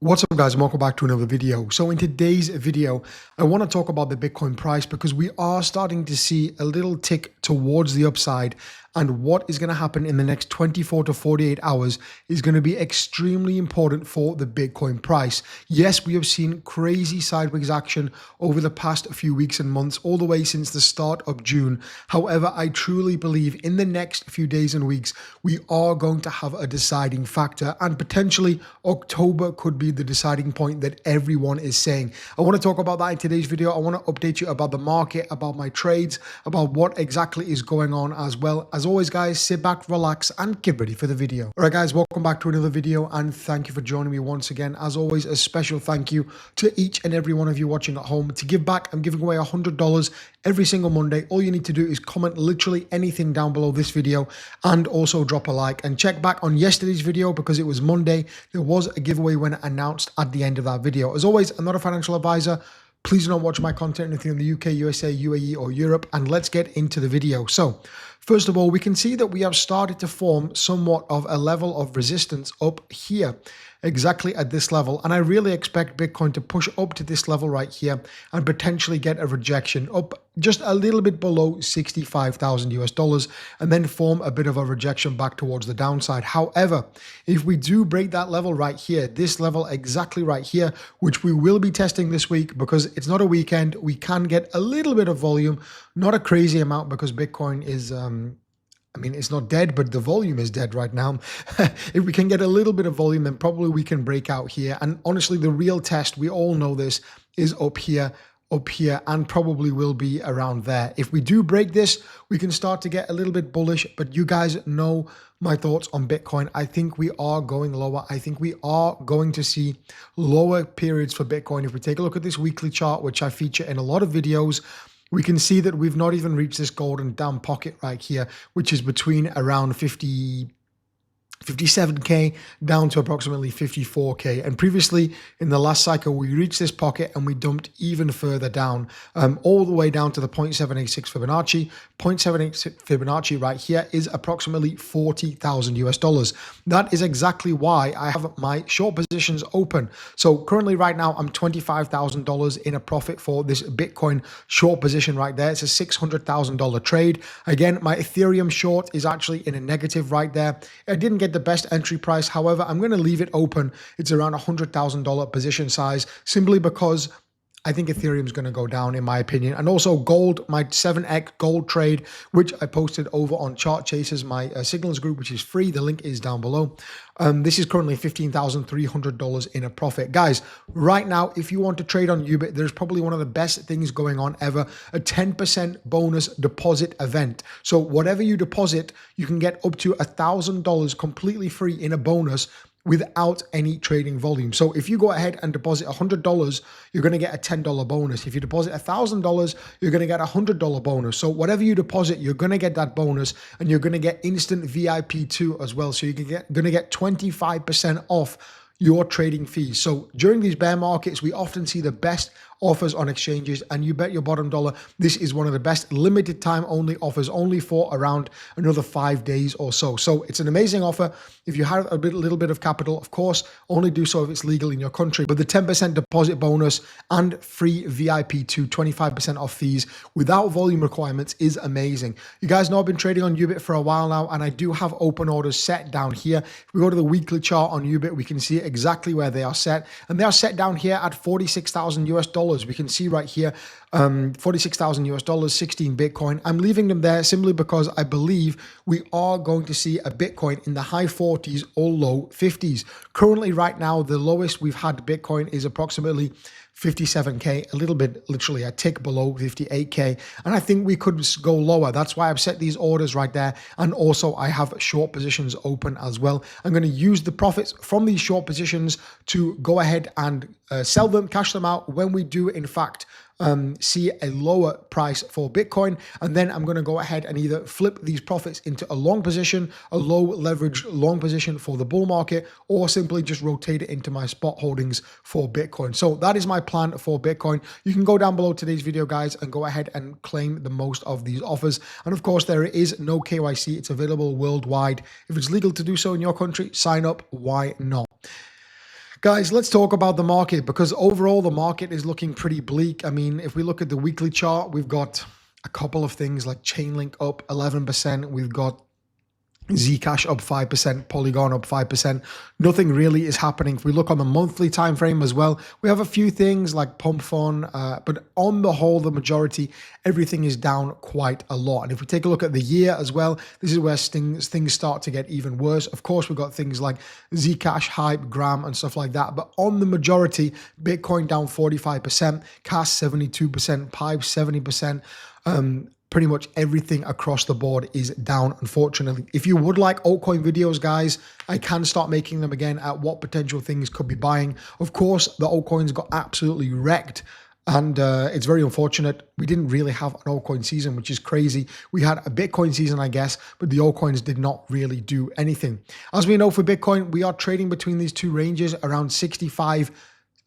What's up guys, and welcome back to another video. So in today's video, I want to talk about the Bitcoin price because we are starting to see a little tick towards the upside, and what is going to happen in the next 24 to 48 hours is going to be extremely important for the Bitcoin price. Yes, we have seen crazy sideways action over the past few weeks and months, all the way since the start of June. However, I truly believe in the next few days and weeks, we are going to have a deciding factor, and potentially October could be the deciding point that everyone is saying. I want to talk about that in today's video. I want to update you about the market, about my trades, about what exactly is going on as well. As always guys, sit back, relax, and get ready for the video. All right guys, welcome back to another video, and thank you for joining me once again. As always, a special thank you to each and every one of you watching at home. To give back, I'm giving away $100 every single Monday. All you need to do is comment literally anything down below this video, and also drop a like, and check back on yesterday's video because it was Monday. There was a giveaway when announced at the end of that video. As always, I'm not a financial advisor. Please do not watch my content anything in the UK, USA, UAE, or Europe. And let's get into the video. So first of all, we can see that we have started to form somewhat of a level of resistance up here, exactly at this level. And I really expect Bitcoin to push up to this level right here and potentially get a rejection up just a little bit below 65,000 US dollars, and then form a bit of a rejection back towards the downside. However, if we do break that level right here, this level exactly right here, which we will be testing this week because it's not a weekend, we can get a little bit of volume, not a crazy amount because Bitcoin is, it's not dead, but the volume is dead right now. If we can get a little bit of volume, then probably we can break out here. And honestly, the real test, we all know this, is up here, and probably will be around there. If we do break this, we can start to get a little bit bullish, but you guys know my thoughts on Bitcoin. I think we are going lower. I think we are going to see lower periods for Bitcoin. If we take a look at this weekly chart, which I feature in a lot of videos, we can see that we've not even reached this golden down pocket right here, which is between around 57K down to approximately 54K. And previously in the last cycle, we reached this pocket and we dumped even further down, all the way down to the 0.786 Fibonacci. 0.786 Fibonacci right here is approximately 40,000 US dollars. That is exactly why I have my short positions open. So currently right now, I'm $25,000 in a profit for this Bitcoin short position right there. It's a $600,000 trade. Again, my Ethereum short is actually in a negative right there. I didn't get the best entry price. However, I'm going to leave it open. It's around $100,000 position size, simply because I think Ethereum is going to go down, in my opinion. And also gold, my 7x gold trade, which I posted over on Chart Chasers, my signals group, which is free. The link is down below. This is currently $15,300 in a profit. Guys, right now, if you want to trade on Ubit, there's probably one of the best things going on ever, a 10% bonus deposit event. So whatever you deposit, you can get up to $1,000 completely free in a bonus without any trading volume. So if you go ahead and deposit $100, you're going to get a $10 bonus. If you deposit $1,000, you're going to get a $100 bonus. So whatever you deposit, you're going to get that bonus, and you're going to get instant VIP too as well. So you're going to get 25% off your trading fees. So during these bear markets, we often see the best offers on exchanges, and you bet your bottom dollar this is one of the best limited time only offers, only for around another 5 days or so. So it's an amazing offer. If you have a little bit of capital, of course, only do so if it's legal in your country. But the 10% deposit bonus and free VIP to 25% off fees without volume requirements is amazing. You guys know I've been trading on Ubit for a while now, and I do have open orders set down here. If we go to the weekly chart on Ubit, we can see exactly where they are set, and they are set down here at 46,000 US dollars. We can see right here, 46,000 US dollars, 16 Bitcoin. I'm leaving them there simply because I believe we are going to see a Bitcoin in the high 40s or low 50s. Currently right now, the lowest we've had Bitcoin is approximately 57K, a little bit, literally a tick below 58K. And I think we could go lower. That's why I've set these orders right there. And also I have short positions open as well. I'm going to use the profits from these short positions to go ahead and sell them, cash them out when we do, in fact, see a lower price for Bitcoin. And then I'm going to go ahead and either flip these profits into a long position, a low leverage long position for the bull market, or simply just rotate it into my spot holdings for Bitcoin. So that is my plan for Bitcoin. You can go down below today's video, guys, and go ahead and claim the most of these offers. And of course, there is no KYC. It's available worldwide. If it's legal to do so in your country, sign up. Why not? Guys, let's talk about the market because overall the market is looking pretty bleak. I mean, if we look at the weekly chart, we've got a couple of things like Chainlink up 11%. We've got Zcash up 5%, Polygon up 5%. Nothing really is happening. If we look on the monthly time frame as well, we have a few things like Pump Fun, but on the whole, the majority, everything is down quite a lot. And if we take a look at the year as well, this is where things start to get even worse. Of course, we've got things like Zcash, Hype, Gram, and stuff like that. But on the majority, Bitcoin down 45%, Cash 72%, Pipe 70%. Pretty much everything across the board is down, unfortunately. If you would like altcoin videos, guys, I can start making them again at what potential things could be buying. Of course, the altcoins got absolutely wrecked, and it's very unfortunate. We didn't really have an altcoin season, which is crazy. We had a Bitcoin season, I guess, but the altcoins did not really do anything. As we know for Bitcoin, we are trading between these two ranges around 65,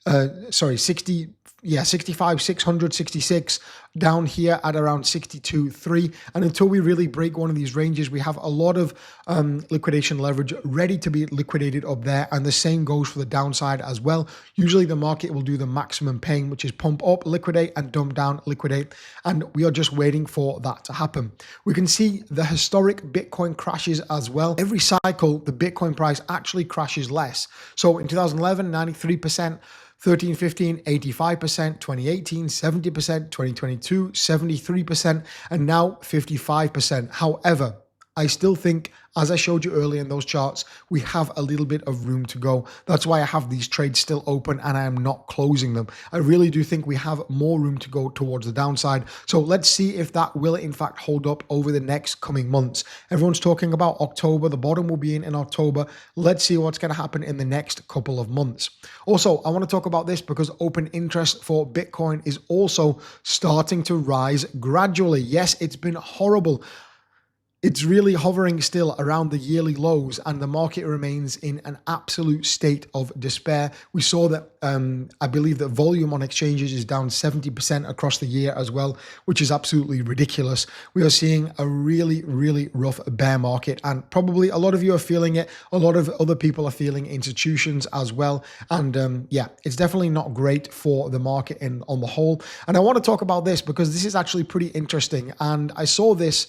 666 down here at around 62.3. And until we really break one of these ranges, we have a lot of liquidation leverage ready to be liquidated up there. And the same goes for the downside as well. Usually the market will do the maximum pain, which is pump up, liquidate, and dump down, liquidate. And we are just waiting for that to happen. We can see the historic Bitcoin crashes as well. Every cycle, the Bitcoin price actually crashes less. So in 2011, 93%. 13, 15, 85%, 2018, 70%, 2022, 73%, and now 55%. However, I still think, as I showed you earlier in those charts, we have a little bit of room to go. That's why I have these trades still open and I am not closing them. I really do think we have more room to go towards the downside. So let's see if that will in fact hold up over the next coming months. Everyone's talking about October. The bottom will be in October. Let's see what's going to happen in the next couple of months. Also, I want to talk about this because open interest for Bitcoin is also starting to rise gradually. Yes, it's been horrible. It's really hovering still around the yearly lows and the market remains in an absolute state of despair. We saw that, I believe that volume on exchanges is down 70% across the year as well, which is absolutely ridiculous. We are seeing a really, really rough bear market and probably a lot of you are feeling it. A lot of other people are feeling institutions as well. And yeah, it's definitely not great for the market on the whole. And I want to talk about this because this is actually pretty interesting. And I saw this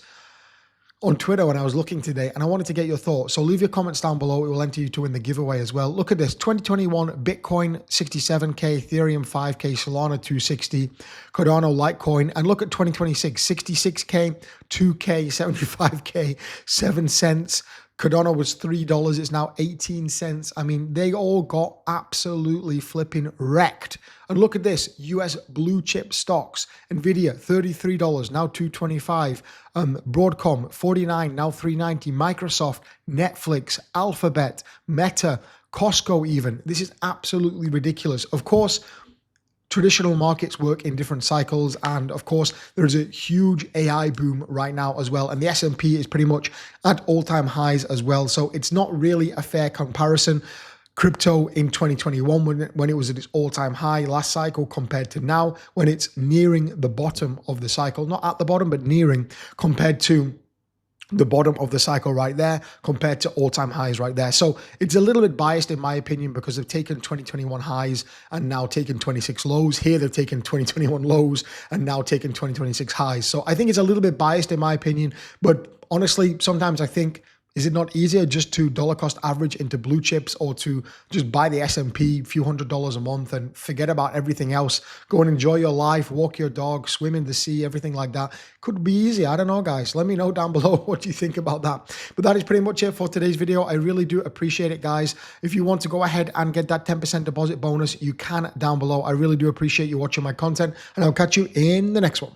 on Twitter when I was looking today, and I wanted to get your thoughts. So leave your comments down below. It will enter you to win the giveaway as well. Look at this, 2021, Bitcoin 67K, Ethereum 5K, Solana 260, Cardano, Litecoin. And look at 2026, 66K, 2K, 75K, 7 cents. Cardano was $3. It's now 18 cents. I mean, they all got absolutely flipping wrecked. And look at this, US blue chip stocks. Nvidia, $33, now $225. Broadcom, $49, now $390. Microsoft, Netflix, Alphabet, Meta, Costco even. This is absolutely ridiculous. Of course, traditional markets work in different cycles. And of course, there's a huge AI boom right now as well. And the S&P is pretty much at all-time highs as well. So it's not really a fair comparison. Crypto in 2021, when it was at its all-time high last cycle compared to now, when it's nearing the bottom of the cycle, not at the bottom, but nearing, compared to the bottom of the cycle right there compared to all-time highs right there. So it's a little bit biased in my opinion because they've taken 2021 highs and now taken 26 lows. Here they've taken 2021 lows and now taken 2026 highs. So I think it's a little bit biased in my opinion, but honestly, sometimes I think, is it not easier just to dollar cost average into blue chips or to just buy the S&P a few $100s a month and forget about everything else? Go and enjoy your life, walk your dog, swim in the sea, everything like that. Could be easy. I don't know, guys. Let me know down below what you think about that. But that is pretty much it for today's video. I really do appreciate it, guys. If you want to go ahead and get that 10% deposit bonus, you can down below. I really do appreciate you watching my content and I'll catch you in the next one.